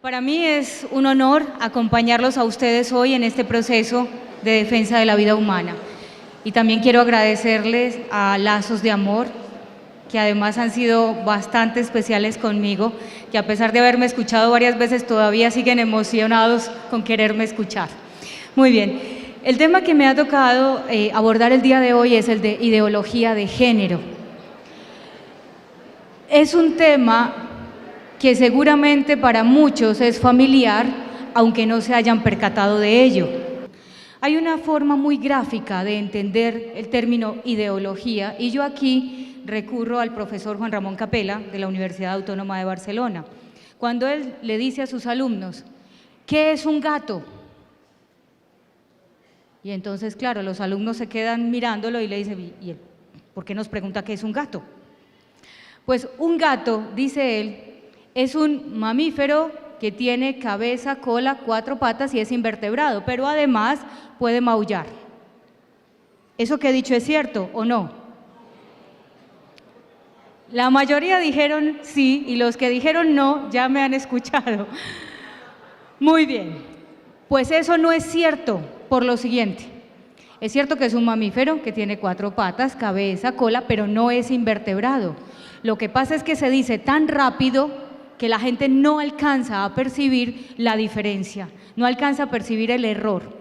Para mí es un honor acompañarlos a ustedes hoy en este proceso de defensa de la vida humana. Y también quiero agradecerles a Lazos de Amor, que además han sido bastante especiales conmigo, que a pesar de haberme escuchado varias veces todavía siguen emocionados con quererme escuchar. Muy bien, el tema que me ha tocado abordar el día de hoy es el de ideología de género. Es un tema que seguramente para muchos es familiar, aunque no se hayan percatado de ello. Hay una forma muy gráfica de entender el término ideología y yo aquí recurro al profesor Juan Ramón Capella de la Universidad Autónoma de Barcelona, cuando él le dice a sus alumnos, ¿qué es un gato? Y entonces, claro, los alumnos se quedan mirándolo y le dicen, ¿y él por qué nos pregunta qué es un gato? Pues un gato, dice él, es un mamífero que tiene cabeza, cola, 4 patas y es invertebrado, pero además puede maullar. ¿Eso que he dicho es cierto o no? La mayoría dijeron sí y los que dijeron no ya me han escuchado. Muy bien, pues eso no es cierto por lo siguiente. Es cierto que es un mamífero que tiene 4 patas, cabeza, cola, pero no es invertebrado. Lo que pasa es que se dice tan rápido que la gente no alcanza a percibir la diferencia, no alcanza a percibir el error.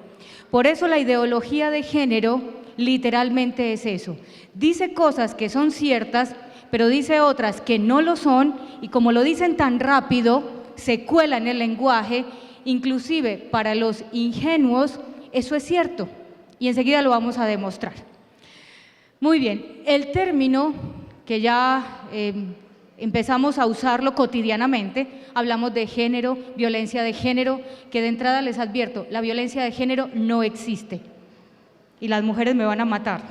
Por eso la ideología de género literalmente es eso. Dice cosas que son ciertas, pero dice otras que no lo son, y como lo dicen tan rápido, se cuela en el lenguaje, inclusive para los ingenuos, eso es cierto, y enseguida lo vamos a demostrar. Muy bien, el término que ya empezamos a usarlo cotidianamente, hablamos de género, violencia de género, que de entrada les advierto, la violencia de género no existe, y las mujeres me van a matar,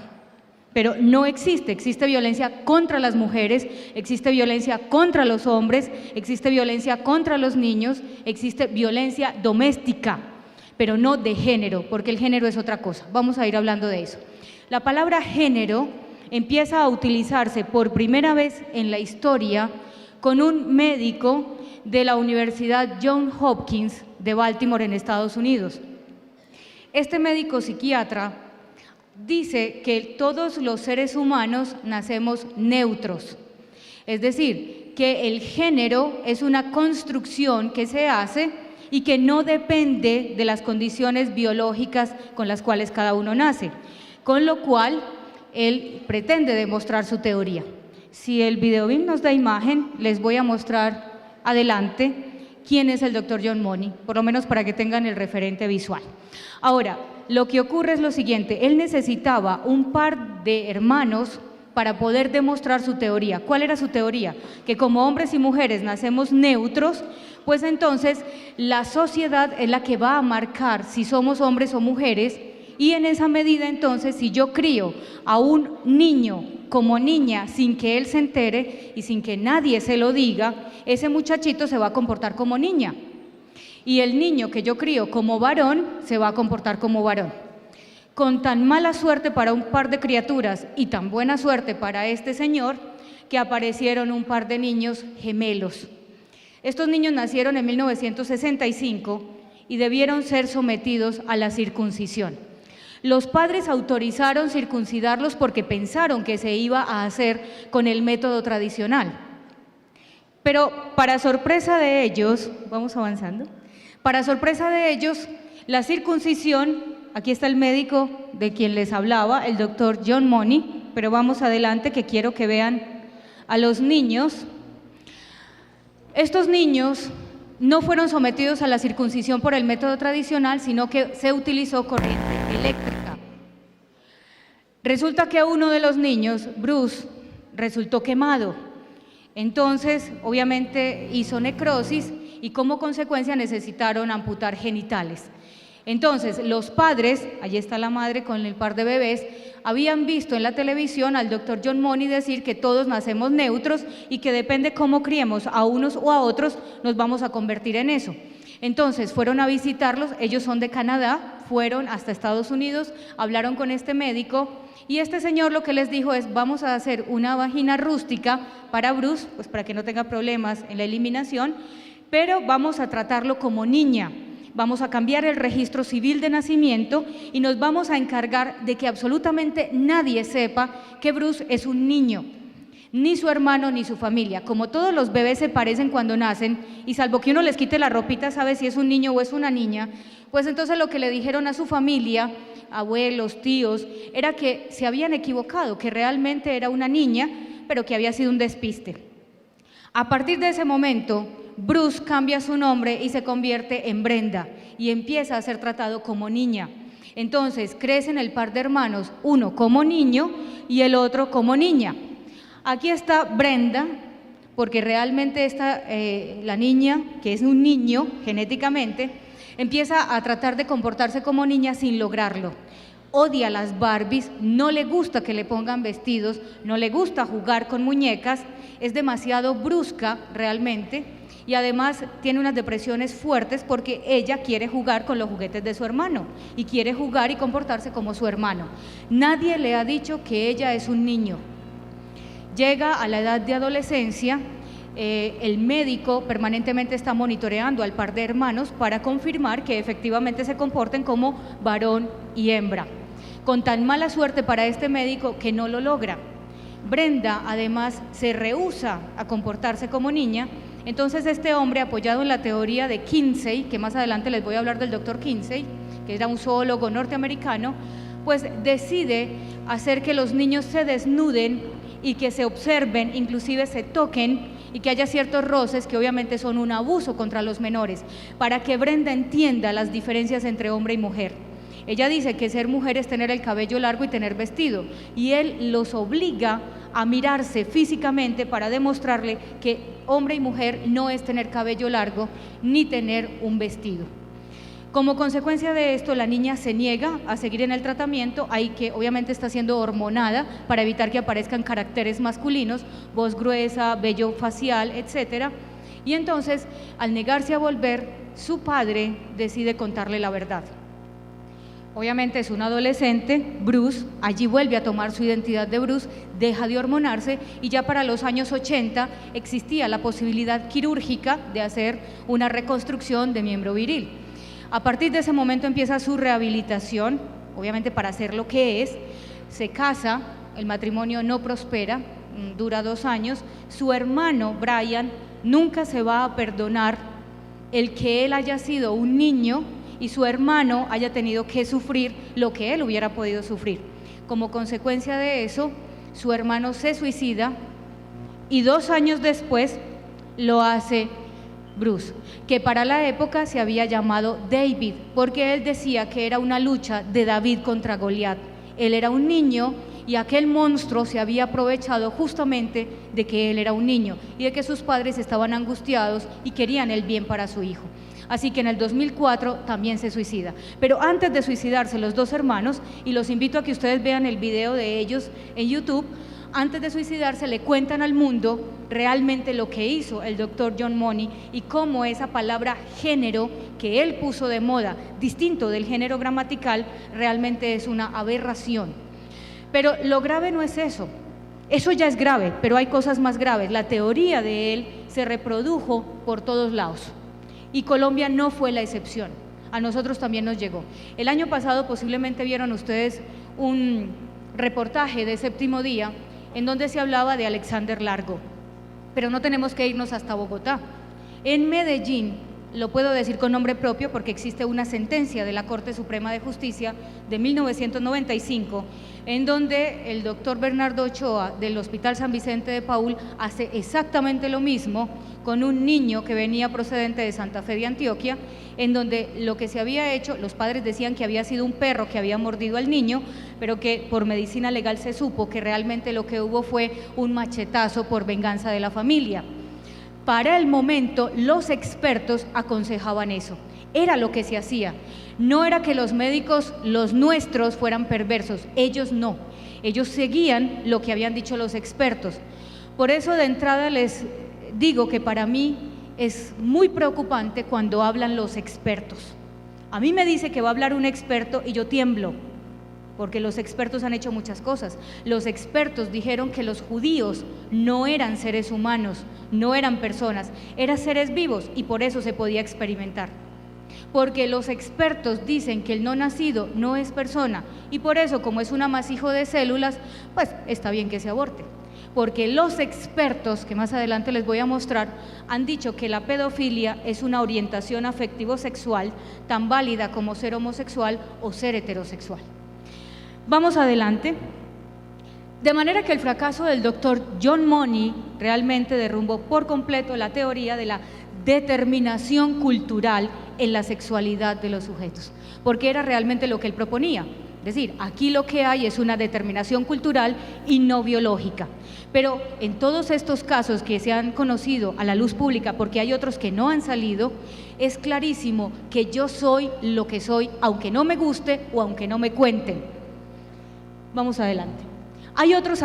pero no existe, existe violencia contra las mujeres, existe violencia contra los hombres, existe violencia contra los niños, existe violencia doméstica, pero no de género, porque el género es otra cosa, vamos a ir hablando de eso. La palabra género empieza a utilizarse por primera vez en la historia con un médico de la Universidad Johns Hopkins de Baltimore en Estados Unidos. Este médico psiquiatra dice que todos los seres humanos nacemos neutros, es decir, que el género es una construcción que se hace y que no depende de las condiciones biológicas con las cuales cada uno nace, con lo cual él pretende demostrar su teoría. Si el videobim nos da imagen, les voy a mostrar adelante quién es el doctor John Money, por lo menos para que tengan el referente visual. Ahora, lo que ocurre es lo siguiente, él necesitaba un par de hermanos para poder demostrar su teoría. ¿Cuál era su teoría? Que como hombres y mujeres nacemos neutros, pues entonces la sociedad es la que va a marcar si somos hombres o mujeres, y en esa medida entonces si yo crío a un niño como niña sin que él se entere y sin que nadie se lo diga, ese muchachito se va a comportar como niña. Y el niño que yo crío como varón se va a comportar como varón. Con tan mala suerte para un par de criaturas y tan buena suerte para este señor, que aparecieron un par de niños gemelos. Estos niños nacieron en 1965 y debieron ser sometidos a la circuncisión. Los padres autorizaron circuncidarlos porque pensaron que se iba a hacer con el método tradicional. Pero para sorpresa de ellos, vamos avanzando, para sorpresa de ellos, la circuncisión, aquí está el médico de quien les hablaba, el doctor John Money, pero vamos adelante que quiero que vean a los niños. Estos niños no fueron sometidos a la circuncisión por el método tradicional, sino que se utilizó corriente eléctrica. Resulta que uno de los niños, Bruce, resultó quemado. Entonces, obviamente, hizo necrosis y como consecuencia necesitaron amputar genitales. Entonces, los padres, allí está la madre con el par de bebés, habían visto en la televisión al doctor John Money decir que todos nacemos neutros y que depende cómo criemos a unos o a otros, nos vamos a convertir en eso. Entonces, fueron a visitarlos, ellos son de Canadá, fueron hasta Estados Unidos, hablaron con este médico y este señor lo que les dijo es, vamos a hacer una vagina rústica para Bruce, pues para que no tenga problemas en la eliminación, pero vamos a tratarlo como niña. Vamos a cambiar el registro civil de nacimiento y nos vamos a encargar de que absolutamente nadie sepa que Bruce es un niño, ni su hermano ni su familia. Como todos los bebés se parecen cuando nacen, y salvo que uno les quite la ropita, sabe si es un niño o es una niña, pues entonces lo que le dijeron a su familia, abuelos, tíos, era que se habían equivocado, que realmente era una niña, pero que había sido un despiste. A partir de ese momento, Bruce cambia su nombre y se convierte en Brenda y empieza a ser tratado como niña. Entonces crecen el par de hermanos, uno como niño y el otro como niña. Aquí está Brenda, porque realmente la niña, que es un niño genéticamente, empieza a tratar de comportarse como niña sin lograrlo. Odia las Barbies, no le gusta que le pongan vestidos, no le gusta jugar con muñecas, es demasiado brusca realmente y además tiene unas depresiones fuertes porque ella quiere jugar con los juguetes de su hermano y quiere jugar y comportarse como su hermano. Nadie le ha dicho que ella es un niño. Llega a la edad de adolescencia, el médico permanentemente está monitoreando al par de hermanos para confirmar que efectivamente se comporten como varón y hembra. Con tan mala suerte para este médico que no lo logra. Brenda además se rehúsa a comportarse como niña, entonces este hombre, apoyado en la teoría de Kinsey, que más adelante les voy a hablar del doctor Kinsey, que era un zoólogo norteamericano, pues decide hacer que los niños se desnuden y que se observen, inclusive se toquen y que haya ciertos roces que obviamente son un abuso contra los menores, para que Brenda entienda las diferencias entre hombre y mujer. Ella dice que ser mujer es tener el cabello largo y tener vestido, y él los obliga a mirarse físicamente para demostrarle que hombre y mujer no es tener cabello largo ni tener un vestido. Como consecuencia de esto, la niña se niega a seguir en el tratamiento, ahí que obviamente está siendo hormonada para evitar que aparezcan caracteres masculinos, voz gruesa, vello facial, etc. Y entonces, al negarse a volver, su padre decide contarle la verdad. Obviamente es un adolescente, Bruce, allí vuelve a tomar su identidad de Bruce, deja de hormonarse y ya para los años 80 existía la posibilidad quirúrgica de hacer una reconstrucción de miembro viril. A partir de ese momento empieza su rehabilitación, obviamente para ser lo que es, se casa, el matrimonio no prospera, dura 2 años, su hermano Brian nunca se va a perdonar el que él haya sido un niño y su hermano haya tenido que sufrir lo que él hubiera podido sufrir. Como consecuencia de eso, su hermano se suicida y 2 años después lo hace Bruce, que para la época se había llamado David, porque él decía que era una lucha de David contra Goliat. Él era un niño y aquel monstruo se había aprovechado justamente de que él era un niño y de que sus padres estaban angustiados y querían el bien para su hijo. Así que en el 2004 también se suicida. Pero antes de suicidarse los 2 hermanos, y los invito a que ustedes vean el video de ellos en YouTube, antes de suicidarse le cuentan al mundo realmente lo que hizo el doctor John Money y cómo esa palabra género que él puso de moda, distinto del género gramatical, realmente es una aberración. Pero lo grave no es eso. Eso ya es grave, pero hay cosas más graves. La teoría de él se reprodujo por todos lados. Y Colombia no fue la excepción, a nosotros también nos llegó. El año pasado posiblemente vieron ustedes un reportaje de Séptimo Día en donde se hablaba de Alexander Largo, pero no tenemos que irnos hasta Bogotá. En Medellín, lo puedo decir con nombre propio porque existe una sentencia de la Corte Suprema de Justicia de 1995, en donde el doctor Bernardo Ochoa del Hospital San Vicente de Paúl hace exactamente lo mismo con un niño que venía procedente de Santa Fe de Antioquia, en donde lo que se había hecho, los padres decían que había sido un perro que había mordido al niño, pero que por medicina legal se supo que realmente lo que hubo fue un machetazo por venganza de la familia. Para el momento, los expertos aconsejaban eso, era lo que se hacía. No era que los médicos, los nuestros, fueran perversos, ellos no, ellos seguían lo que habían dicho los expertos. Por eso de entrada les digo que para mí es muy preocupante cuando hablan los expertos. A mí me dice que va a hablar un experto y yo tiemblo, porque los expertos han hecho muchas cosas. Los expertos dijeron que los judíos no eran seres humanos, no eran personas, eran seres vivos y por eso se podía experimentar. Porque los expertos dicen que el no nacido no es persona y por eso, como es un amasijo de células, pues está bien que se aborte. Porque los expertos, que más adelante les voy a mostrar, han dicho que la pedofilia es una orientación afectivo-sexual tan válida como ser homosexual o ser heterosexual. Vamos adelante. De manera que el fracaso del doctor John Money realmente derrumbó por completo la teoría de la determinación cultural en la sexualidad de los sujetos, porque era realmente lo que él proponía. Es decir, aquí lo que hay es una determinación cultural y no biológica. Pero en todos estos casos que se han conocido a la luz pública, porque hay otros que no han salido, es clarísimo que yo soy lo que soy, aunque no me guste o aunque no me cuenten. Vamos adelante. Hay otros